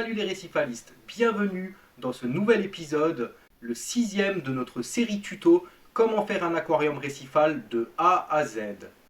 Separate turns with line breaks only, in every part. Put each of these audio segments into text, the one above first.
Salut les récifalistes, bienvenue dans ce nouvel épisode, le 6e de notre série tuto Comment faire un aquarium récifal de A à Z.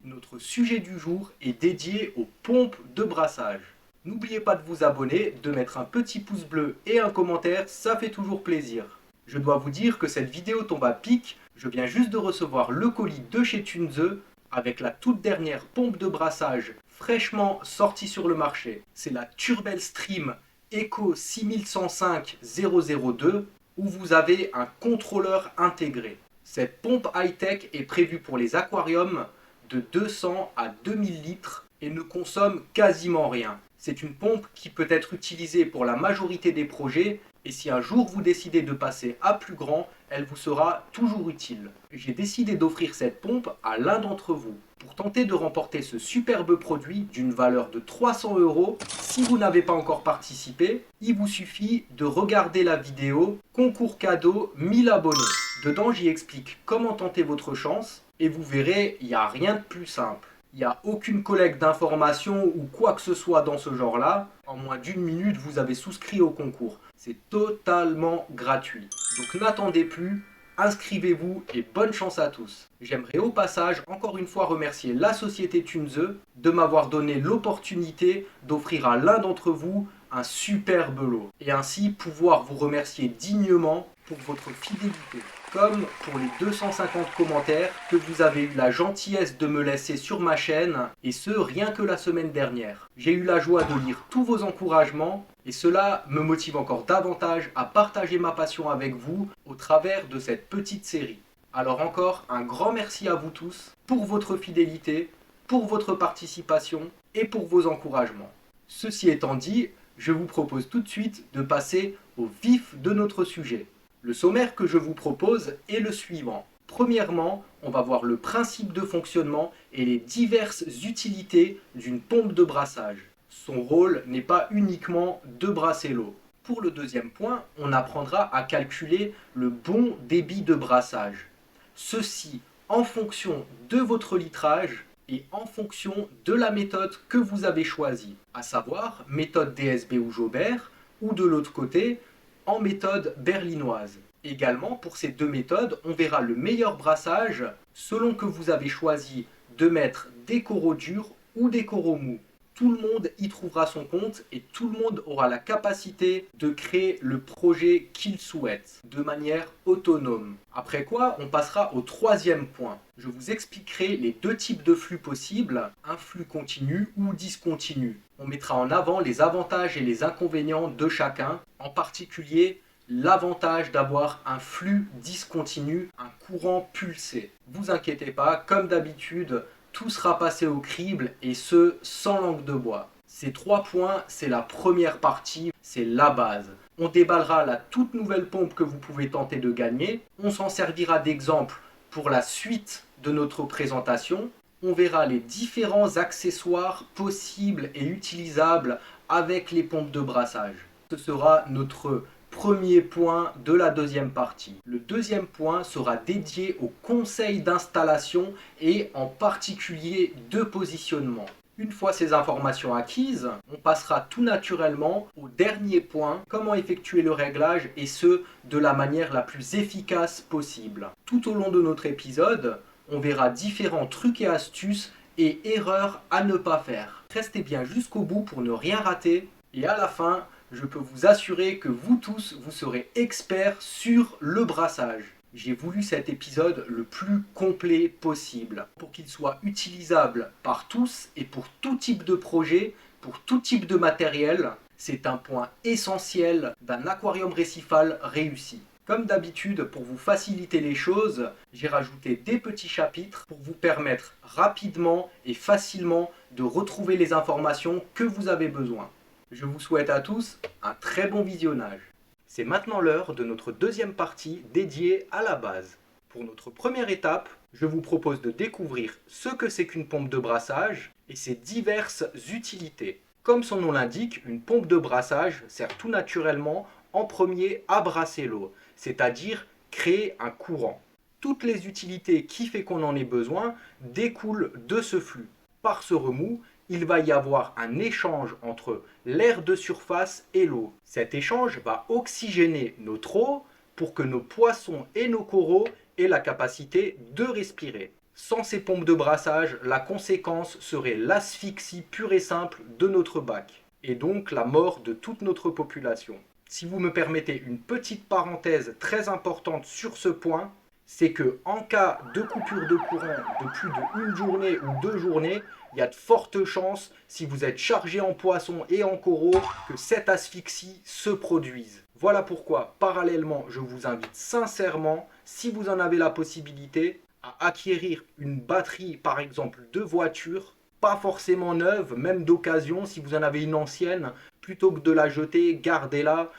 Notre sujet du jour est dédié aux pompes de brassage. N'oubliez pas de vous abonner, de mettre un petit pouce bleu et un commentaire, ça fait toujours plaisir. Je dois vous dire que cette vidéo tombe à pic, je viens juste de recevoir le colis de chez Tunze avec la toute dernière pompe de brassage fraîchement sortie sur le marché. C'est la Turbel Stream Eco 6105 002 où vous avez un contrôleur intégré. Cette pompe high-tech est prévue pour les aquariums de 200 à 2000 litres et ne consomme quasiment rien. C'est une pompe qui peut être utilisée pour la majorité des projets et si un jour vous décidez de passer à plus grand, elle vous sera toujours utile. J'ai décidé d'offrir cette pompe à l'un d'entre vous. Pour tenter de remporter ce superbe produit d'une valeur de 300 €, si vous n'avez pas encore participé, il vous suffit de regarder la vidéo Concours cadeau 1000 abonnés. Dedans, j'y explique comment tenter votre chance et vous verrez, il n'y a rien de plus simple. Il n'y a aucune collecte d'informations ou quoi que ce soit dans ce genre-là. En moins d'une minute, vous avez souscrit au concours. C'est totalement gratuit. Donc n'attendez plus, inscrivez-vous et bonne chance à tous. J'aimerais au passage encore une fois remercier la société Tunze de m'avoir donné l'opportunité d'offrir à l'un d'entre vous un superbe lot. Et ainsi pouvoir vous remercier dignement pour votre fidélité. Comme pour les 250 commentaires que vous avez eu la gentillesse de me laisser sur ma chaîne, et ce rien que la semaine dernière. J'ai eu la joie de lire tous vos encouragements, et cela me motive encore davantage à partager ma passion avec vous au travers de cette petite série. Alors encore, un grand merci à vous tous pour votre fidélité, pour votre participation et pour vos encouragements. Ceci étant dit, je vous propose tout de suite de passer au vif de notre sujet. Le sommaire que je vous propose est le suivant. Premièrement, on va voir le principe de fonctionnement et les diverses utilités d'une pompe de brassage. Son rôle n'est pas uniquement de brasser l'eau. Pour le deuxième point, on apprendra à calculer le bon débit de brassage. Ceci en fonction de votre litrage et en fonction de la méthode que vous avez choisie, à savoir méthode DSB ou Jaubert, ou de l'autre côté, en méthode berlinoise. Également, pour ces deux méthodes, on verra le meilleur brassage selon que vous avez choisi de mettre des coraux durs ou des coraux mous. Tout le monde y trouvera son compte et tout le monde aura la capacité de créer le projet qu'il souhaite de manière autonome. Après quoi, on passera au troisième point. Je vous expliquerai les deux types de flux possibles, un flux continu ou discontinu. On mettra en avant les avantages et les inconvénients de chacun, en particulier l'avantage d'avoir un flux discontinu, un courant pulsé. Vous inquiétez pas, comme d'habitude, tout sera passé au crible et ce, sans langue de bois. Ces trois points, c'est la première partie, c'est la base. On déballera la toute nouvelle pompe que vous pouvez tenter de gagner. On s'en servira d'exemple pour la suite de notre présentation. On verra les différents accessoires possibles et utilisables avec les pompes de brassage. Ce sera notre premier point de la deuxième partie. Le deuxième point sera dédié au conseil d'installation et en particulier de positionnement. Une fois ces informations acquises, on passera tout naturellement au dernier point, comment effectuer le réglage et ce, de la manière la plus efficace possible. Tout au long de notre épisode, on verra différents trucs et astuces et erreurs à ne pas faire. Restez bien jusqu'au bout pour ne rien rater et à la fin, je peux vous assurer que vous tous, vous serez experts sur le brassage. J'ai voulu cet épisode le plus complet possible pour qu'il soit utilisable par tous et pour tout type de projet, pour tout type de matériel. C'est un point essentiel d'un aquarium récifal réussi. Comme d'habitude, pour vous faciliter les choses, j'ai rajouté des petits chapitres pour vous permettre rapidement et facilement de retrouver les informations que vous avez besoin. Je vous souhaite à tous un très bon visionnage. C'est maintenant l'heure de notre deuxième partie dédiée à la base. Pour notre première étape, je vous propose de découvrir ce que c'est qu'une pompe de brassage et ses diverses utilités. Comme son nom l'indique, une pompe de brassage sert tout naturellement en premier à brasser l'eau, c'est-à-dire créer un courant. Toutes les utilités qui fait qu'on en ait besoin découlent de ce flux. Par ce remous, il va y avoir un échange entre l'air de surface et l'eau. Cet échange va oxygéner notre eau pour que nos poissons et nos coraux aient la capacité de respirer. Sans ces pompes de brassage, la conséquence serait l'asphyxie pure et simple de notre bac, et donc la mort de toute notre population. Si vous me permettez une petite parenthèse très importante sur ce point, c'est que en cas de coupure de courant de plus d'une journée ou 2 journées, il y a de fortes chances, si vous êtes chargé en poissons et en coraux, que cette asphyxie se produise. Voilà pourquoi, parallèlement, je vous invite sincèrement, si vous en avez la possibilité, à acquérir une batterie, par exemple, de voiture, pas forcément neuve, même d'occasion, si vous en avez une ancienne, plutôt que de la jeter, gardez-la.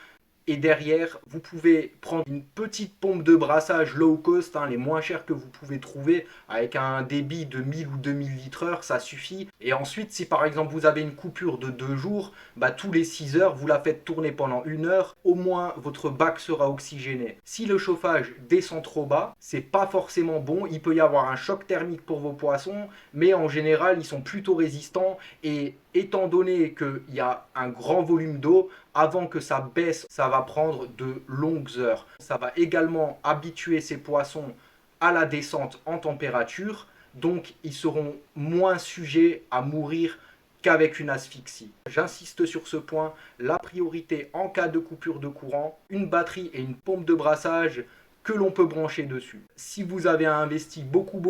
Et derrière, vous pouvez prendre une petite pompe de brassage low cost, les moins chères que vous pouvez trouver, avec un débit de 1000 ou 2000 litres heure, ça suffit. Et ensuite, si par exemple vous avez une coupure de 2 jours, tous les 6 heures, vous la faites tourner pendant 1 heure, au moins votre bac sera oxygéné. Si le chauffage descend trop bas, c'est pas forcément bon, il peut y avoir un choc thermique pour vos poissons, mais en général, ils sont plutôt résistants et étant donné qu'il y a un grand volume d'eau, avant que ça baisse, ça va prendre de longues heures. Ça va également habituer ces poissons à la descente en température, donc ils seront moins sujets à mourir qu'avec une asphyxie. J'insiste sur ce point, la priorité en cas de coupure de courant, une batterie et une pompe de brassage que l'on peut brancher dessus. Si vous avez investi beaucoup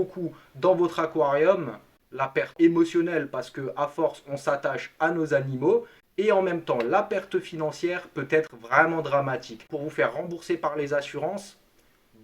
dans votre aquarium, la perte émotionnelle parce que à force on s'attache à nos animaux, et en même temps la perte financière peut être vraiment dramatique. Pour vous faire rembourser par les assurances,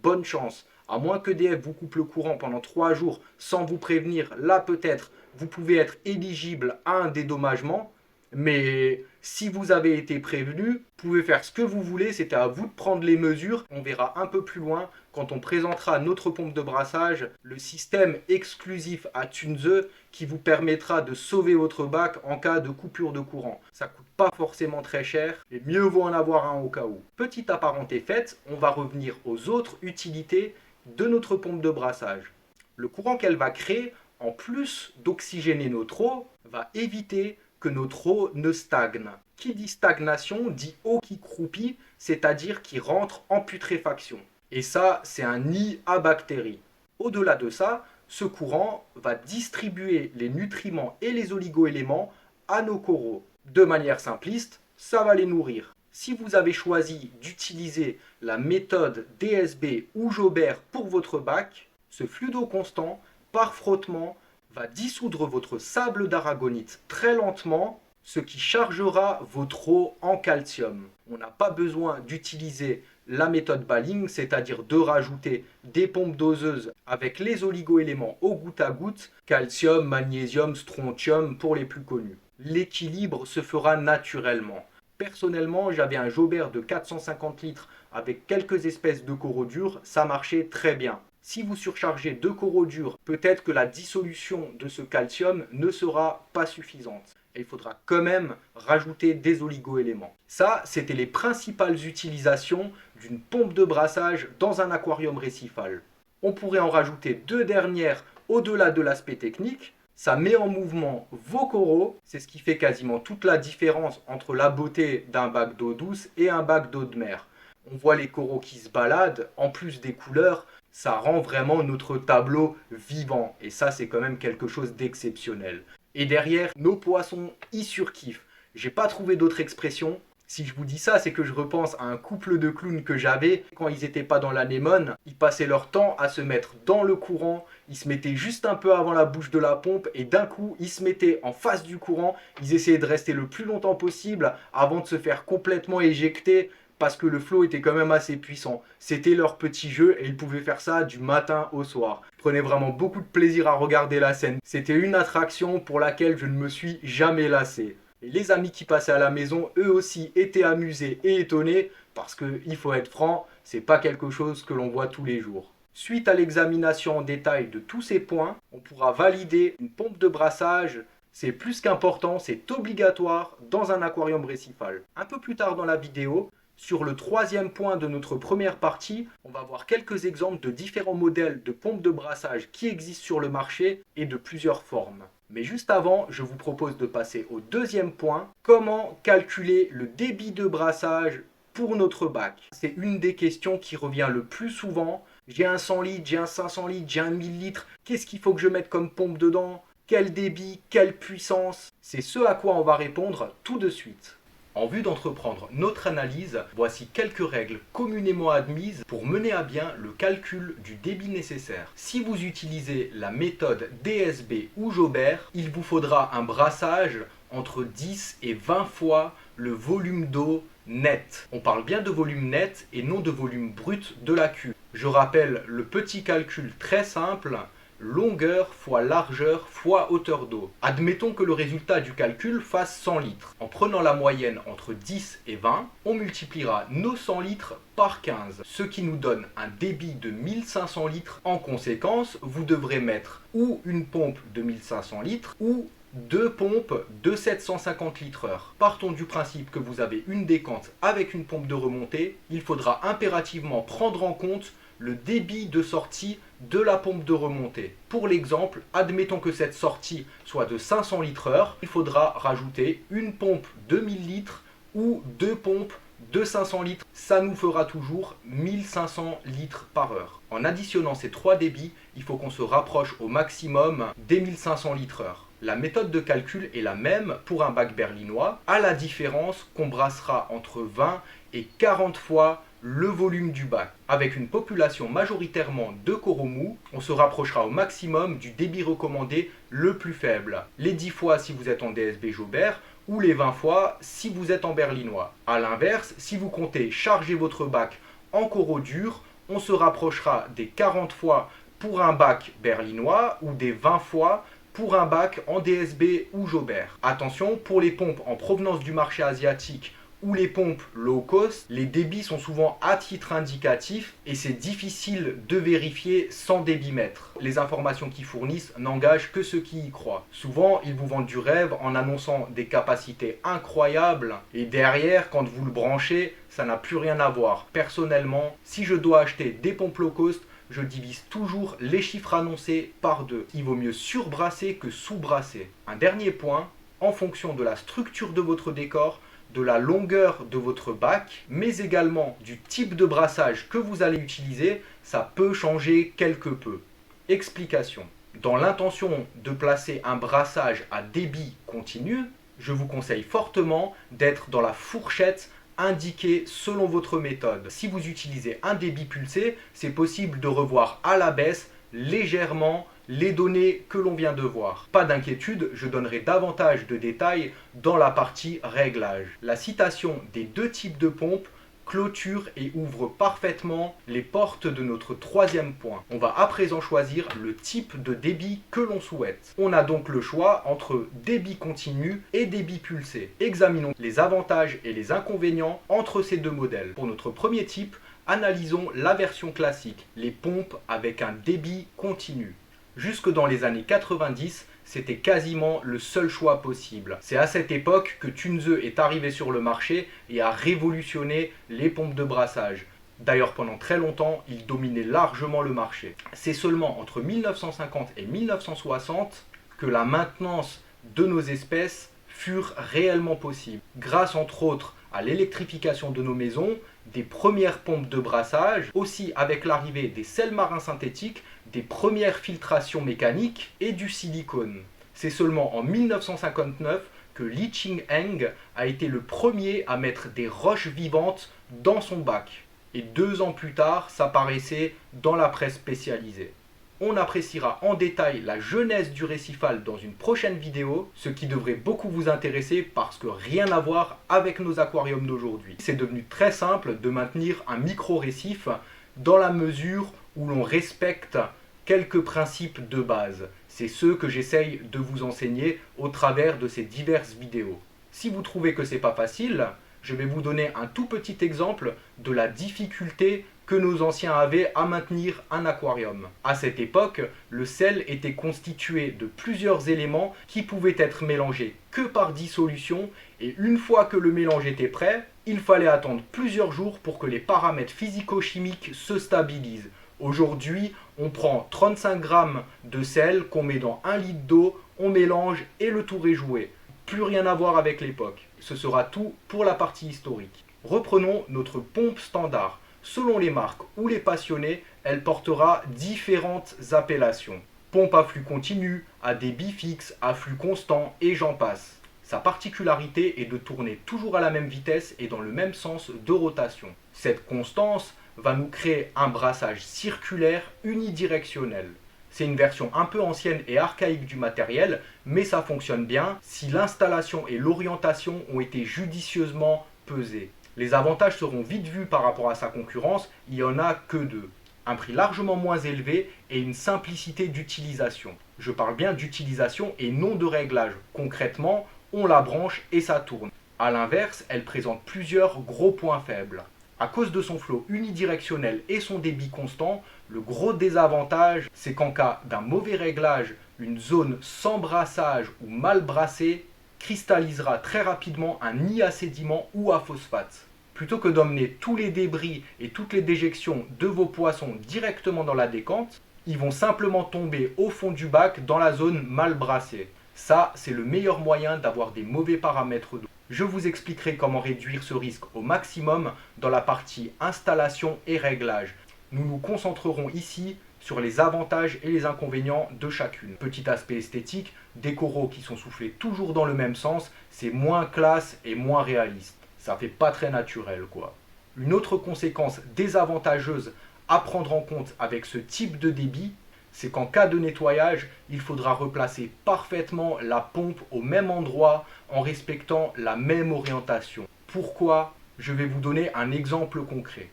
bonne chance. À moins qu'EDF vous coupe le courant pendant 3 jours sans vous prévenir, là peut-être vous pouvez être éligible à un dédommagement. Mais si vous avez été prévenu, vous pouvez faire ce que vous voulez, c'était à vous de prendre les mesures. On verra un peu plus loin quand on présentera notre pompe de brassage, le système exclusif à Tunze qui vous permettra de sauver votre bac en cas de coupure de courant. Ça coûte pas forcément très cher et mieux vaut en avoir un au cas où. Petite aparenté faite, on va revenir aux autres utilités de notre pompe de brassage. Le courant qu'elle va créer, en plus d'oxygéner notre eau, va éviter que notre eau ne stagne. Qui dit stagnation dit eau qui croupit, c'est-à-dire qui rentre en putréfaction. Et ça, c'est un nid à bactéries. Au-delà de ça, ce courant va distribuer les nutriments et les oligoéléments à nos coraux. De manière simpliste, ça va les nourrir. Si vous avez choisi d'utiliser la méthode DSB ou Jobert pour votre bac, ce flux d'eau constant, par frottement, va dissoudre votre sable d'aragonite très lentement, ce qui chargera votre eau en calcium. On n'a pas besoin d'utiliser la méthode Balling, c'est-à-dire de rajouter des pompes doseuses avec les oligoéléments au goutte à goutte, calcium, magnésium, strontium pour les plus connus. L'équilibre se fera naturellement. Personnellement, j'avais un Jobert de 450 litres avec quelques espèces de coraux durs, ça marchait très bien. Si vous surchargez 2 coraux durs, peut-être que la dissolution de ce calcium ne sera pas suffisante. Et il faudra quand même rajouter des oligoéléments. Ça, c'était les principales utilisations d'une pompe de brassage dans un aquarium récifal. On pourrait en rajouter 2 dernières au-delà de l'aspect technique. Ça met en mouvement vos coraux, c'est ce qui fait quasiment toute la différence entre la beauté d'un bac d'eau douce et un bac d'eau de mer. On voit les coraux qui se baladent, en plus des couleurs, ça rend vraiment notre tableau vivant. Et ça, c'est quand même quelque chose d'exceptionnel. Et derrière, nos poissons y surkiffent. J'ai pas trouvé d'autre expression. Si je vous dis ça, c'est que je repense à un couple de clowns que j'avais. Quand ils n'étaient pas dans l'anémone, ils passaient leur temps à se mettre dans le courant. Ils se mettaient juste un peu avant la bouche de la pompe et d'un coup, ils se mettaient en face du courant. Ils essayaient de rester le plus longtemps possible avant de se faire complètement éjecter parce que le flot était quand même assez puissant. C'était leur petit jeu et ils pouvaient faire ça du matin au soir. Je prenais vraiment beaucoup de plaisir à regarder la scène. C'était une attraction pour laquelle je ne me suis jamais lassé. Et les amis qui passaient à la maison, eux aussi, étaient amusés et étonnés parce qu'il faut être franc, c'est pas quelque chose que l'on voit tous les jours. Suite à l'examination en détail de tous ces points, on pourra valider une pompe de brassage. C'est plus qu'important, c'est obligatoire dans un aquarium récifal. Un peu plus tard dans la vidéo, Sur le troisième point de notre première partie, on va voir quelques exemples de différents modèles de pompes de brassage qui existent sur le marché et de plusieurs formes. Mais juste avant, je vous propose de passer au deuxième point, comment calculer le débit de brassage pour notre bac. C'est une des questions qui revient le plus souvent. J'ai un 100 litres, j'ai un 500 litres, j'ai un 1000 litres, qu'est-ce qu'il faut que je mette comme pompe dedans? Quel débit, quelle puissance? C'est ce à quoi on va répondre tout de suite. En vue d'entreprendre notre analyse, voici quelques règles communément admises pour mener à bien le calcul du débit nécessaire. Si vous utilisez la méthode DSB ou Jobert, il vous faudra un brassage entre 10 et 20 fois le volume d'eau net. On parle bien de volume net et non de volume brut de la cuve. Je rappelle le petit calcul très simple, longueur fois largeur fois hauteur d'eau. Admettons que le résultat du calcul fasse 100 litres. En prenant la moyenne entre 10 et 20, on multipliera nos 100 litres par 15, ce qui nous donne un débit de 1500 litres. En conséquence, vous devrez mettre ou une pompe de 1500 litres ou deux pompes de 750 litres/heure. Partons du principe que vous avez une décante avec une pompe de remontée, il faudra impérativement prendre en compte le débit de sortie de la pompe de remontée. Pour l'exemple, admettons que cette sortie soit de 500 litres/heure, il faudra rajouter une pompe de 1000 litres ou deux pompes de 500 litres. Ça nous fera toujours 1500 litres par heure. En additionnant ces trois débits, il faut qu'on se rapproche au maximum des 1500 litres/heure. La méthode de calcul est la même pour un bac berlinois, à la différence qu'on brassera entre 20 et 40 fois le volume du bac. Avec une population majoritairement de coraux mous, on se rapprochera au maximum du débit recommandé le plus faible. Les 10 fois si vous êtes en DSB Jobert ou les 20 fois si vous êtes en berlinois. A l'inverse, si vous comptez charger votre bac en coraux durs, on se rapprochera des 40 fois pour un bac berlinois ou des 20 fois pour un bac en DSB ou Jobert. Attention, pour les pompes en provenance du marché asiatique ou les pompes low cost, les débits sont souvent à titre indicatif et c'est difficile de vérifier sans débitmètre. Les informations qu'ils fournissent n'engagent que ceux qui y croient. Souvent, ils vous vendent du rêve en annonçant des capacités incroyables et derrière, quand vous le branchez, ça n'a plus rien à voir. Personnellement, si je dois acheter des pompes low cost, je divise toujours les chiffres annoncés par deux. Il vaut mieux surbrasser que sous-brasser. Un dernier point, en fonction de la structure de votre décor, de la longueur de votre bac, mais également du type de brassage que vous allez utiliser, ça peut changer quelque peu. Explication. Dans l'intention de placer un brassage à débit continu, je vous conseille fortement d'être dans la fourchette indiquée selon votre méthode. Si vous utilisez un débit pulsé, c'est possible de revoir à la baisse légèrement les données que l'on vient de voir. Pas d'inquiétude, je donnerai davantage de détails dans la partie réglage. La citation des deux types de pompes clôture et ouvre parfaitement les portes de notre troisième point. On va à présent choisir le type de débit que l'on souhaite. On a donc le choix entre débit continu et débit pulsé. Examinons les avantages et les inconvénients entre ces deux modèles. Pour notre premier type, analysons la version classique, les pompes avec un débit continu. Jusque dans les années 90, c'était quasiment le seul choix possible. C'est à cette époque que Tunze est arrivé sur le marché et a révolutionné les pompes de brassage. D'ailleurs, pendant très longtemps, il dominait largement le marché. C'est seulement entre 1950 et 1960 que la maintenance de nos espèces furent réellement possibles. Grâce entre autres à l'électrification de nos maisons, des premières pompes de brassage, aussi avec l'arrivée des sels marins synthétiques, des premières filtrations mécaniques et du silicone. C'est seulement en 1959 que Li Ching-Heng a été le premier à mettre des roches vivantes dans son bac. Et 2 ans plus tard, ça paraissait dans la presse spécialisée. On appréciera en détail la genèse du récifal dans une prochaine vidéo, ce qui devrait beaucoup vous intéresser parce que rien à voir avec nos aquariums d'aujourd'hui. C'est devenu très simple de maintenir un micro-récif dans la mesure où l'on respecte quelques principes de base. C'est ceux que j'essaye de vous enseigner au travers de ces diverses vidéos. Si vous trouvez que c'est pas facile, je vais vous donner un tout petit exemple de la difficulté que nos anciens avaient à maintenir un aquarium. À cette époque, le sel était constitué de plusieurs éléments qui pouvaient être mélangés que par dissolution, et une fois que le mélange était prêt, il fallait attendre plusieurs jours pour que les paramètres physico-chimiques se stabilisent. Aujourd'hui, on prend 35 grammes de sel qu'on met dans 1 litre d'eau, on mélange et le tour est joué. Plus rien à voir avec l'époque. Ce sera tout pour la partie historique. Reprenons notre pompe standard. Selon les marques ou les passionnés, elle portera différentes appellations. Pompe à flux continu, à débit fixe, à flux constant et j'en passe. Sa particularité est de tourner toujours à la même vitesse et dans le même sens de rotation. Cette constance va nous créer un brassage circulaire unidirectionnel. C'est une version un peu ancienne et archaïque du matériel, mais ça fonctionne bien si l'installation et l'orientation ont été judicieusement pesées. Les avantages seront vite vus par rapport à sa concurrence, il n'y en a que deux. Un prix largement moins élevé et une simplicité d'utilisation. Je parle bien d'utilisation et non de réglage. Concrètement, on la branche et ça tourne. A l'inverse, elle présente plusieurs gros points faibles. À cause de son flot unidirectionnel et son débit constant, le gros désavantage, c'est qu'en cas d'un mauvais réglage, une zone sans brassage ou mal brassée cristallisera très rapidement un nid à sédiments ou à phosphate. Plutôt que d'emmener tous les débris et toutes les déjections de vos poissons directement dans la décante, ils vont simplement tomber au fond du bac dans la zone mal brassée. Ça, c'est le meilleur moyen d'avoir des mauvais paramètres d'eau. Je vous expliquerai comment réduire ce risque au maximum dans la partie installation et réglage. Nous nous concentrerons ici sur les avantages et les inconvénients de chacune. Petit aspect esthétique, des coraux qui sont soufflés toujours dans le même sens, c'est moins classe et moins réaliste. Ça fait pas très naturel quoi. Une autre conséquence désavantageuse à prendre en compte avec ce type de débit, c'est qu'en cas de nettoyage, il faudra replacer parfaitement la pompe au même endroit en respectant la même orientation. Pourquoi? Je vais vous donner un exemple concret.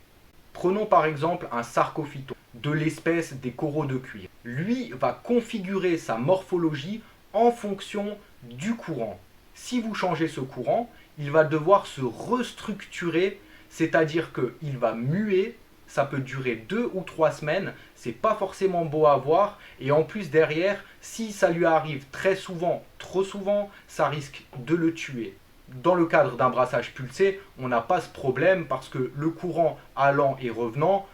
Prenons par exemple un sarcophyton de l'espèce des coraux de cuir. Lui va configurer sa morphologie en fonction du courant. Si vous changez ce courant, il va devoir se restructurer, c'est-à-dire qu'il va muer. Ça peut durer 2 ou 3 semaines, c'est pas forcément beau à voir, et en plus derrière, si ça lui arrive très souvent, trop souvent, ça risque de le tuer. Dans le cadre d'un brassage pulsé, on n'a pas ce problème parce que le courant allant et revenant,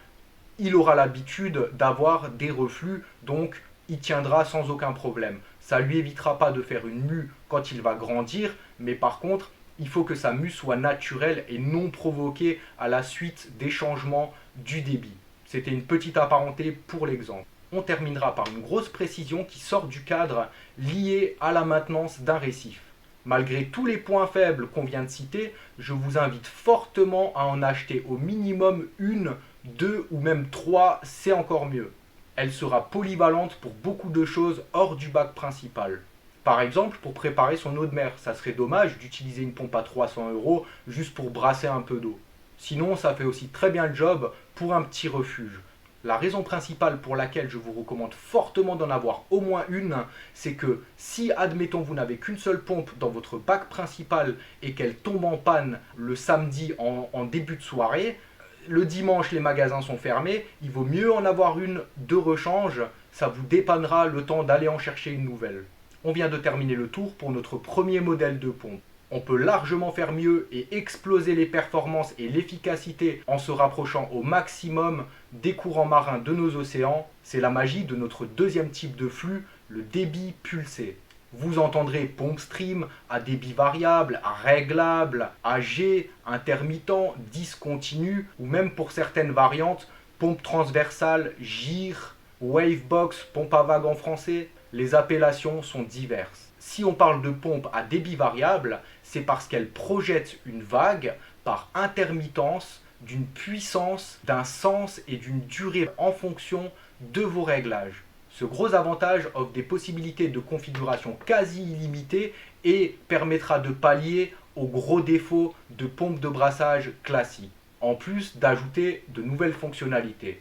il aura l'habitude d'avoir des reflux, donc il tiendra sans aucun problème. Ça lui évitera pas de faire une mue quand il va grandir, mais par contre, il faut que sa mue soit naturelle et non provoquée à la suite des changements du débit. C'était une petite apparenté pour l'exemple. On terminera par une grosse précision qui sort du cadre lié à la maintenance d'un récif. Malgré tous les points faibles qu'on vient de citer, je vous invite fortement à en acheter au minimum 1, 2 ou même 3, c'est encore mieux. Elle sera polyvalente pour beaucoup de choses hors du bac principal. Par exemple, pour préparer son eau de mer, ça serait dommage d'utiliser une pompe à 300 € juste pour brasser un peu d'eau. Sinon, ça fait aussi très bien le job pour un petit refuge. La raison principale pour laquelle je vous recommande fortement d'en avoir au moins une, c'est que si, admettons, vous n'avez qu'une seule pompe dans votre bac principal et qu'elle tombe en panne le samedi en début de soirée, le dimanche les magasins sont fermés, il vaut mieux en avoir une de rechange, ça vous dépannera le temps d'aller en chercher une nouvelle. On vient de terminer le tour pour notre premier modèle de pompe. On peut largement faire mieux et exploser les performances et l'efficacité en se rapprochant au maximum des courants marins de nos océans. C'est la magie de notre deuxième type de flux, le débit pulsé. Vous entendrez pompe stream à débit variable, à réglable, AG, intermittent, discontinu ou même pour certaines variantes, pompe transversale, gire, wavebox, pompe à vague en français. Les appellations sont diverses. Si on parle de pompe à débit variable, c'est parce qu'elle projette une vague par intermittence d'une puissance, d'un sens et d'une durée en fonction de vos réglages. Ce gros avantage offre des possibilités de configuration quasi illimitées et permettra de pallier aux gros défauts de pompes de brassage classiques, en plus d'ajouter de nouvelles fonctionnalités.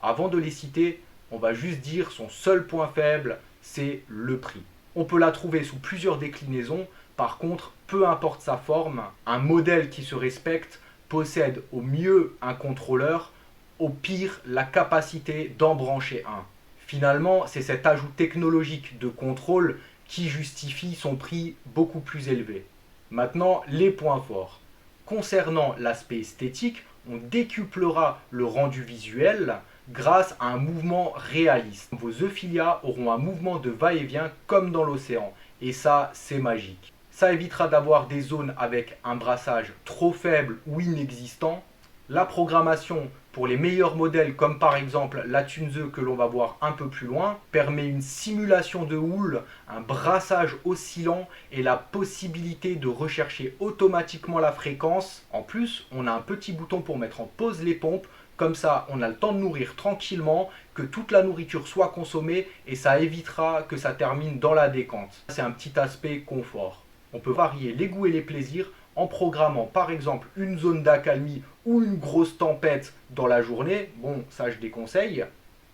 Avant de les citer, on va juste dire son seul point faible, c'est le prix. On peut la trouver sous plusieurs déclinaisons, par contre, peu importe sa forme, un modèle qui se respecte possède au mieux un contrôleur, au pire la capacité d'en brancher un. Finalement, c'est cet ajout technologique de contrôle qui justifie son prix beaucoup plus élevé. Maintenant, les points forts. Concernant l'aspect esthétique, on décuplera le rendu visuel grâce à un mouvement réaliste. Vos euphilia auront un mouvement de va-et-vient comme dans l'océan. Et ça, c'est magique. Ça évitera d'avoir des zones avec un brassage trop faible ou inexistant. La programmation pour les meilleurs modèles, comme par exemple la Tunze que l'on va voir un peu plus loin, permet une simulation de houle, un brassage oscillant et la possibilité de rechercher automatiquement la fréquence. En plus, on a un petit bouton pour mettre en pause les pompes. Comme ça, on a le temps de nourrir tranquillement, que toute la nourriture soit consommée et ça évitera que ça termine dans la décante. C'est un petit aspect confort. On peut varier les goûts et les plaisirs en programmant par exemple une zone d'accalmie ou une grosse tempête dans la journée, bon ça je déconseille,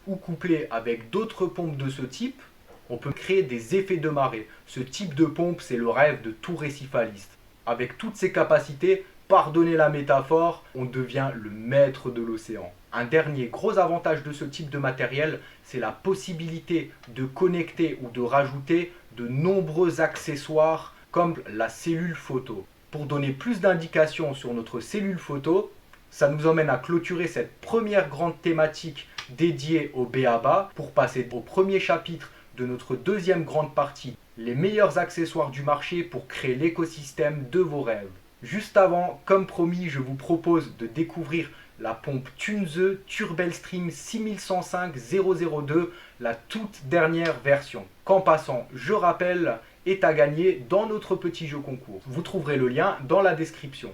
ou couplé avec d'autres pompes de ce type, on peut créer des effets de marée. Ce type de pompe, c'est le rêve de tout récifaliste. Avec toutes ces capacités, pardonnez la métaphore, on devient le maître de l'océan. Un dernier gros avantage de ce type de matériel, c'est la possibilité de connecter ou de rajouter de nombreux accessoires comme la cellule photo. Pour donner plus d'indications sur notre cellule photo, ça nous emmène à clôturer cette première grande thématique dédiée au b.a.-ba pour passer au premier chapitre de notre deuxième grande partie, les meilleurs accessoires du marché pour créer l'écosystème de vos rêves. Juste avant, comme promis, je vous propose de découvrir la pompe Tunze Turbellstream 6105-002, la toute dernière version. Qu'en passant, je rappelle, est à gagner dans notre petit jeu concours. Vous trouverez le lien dans la description.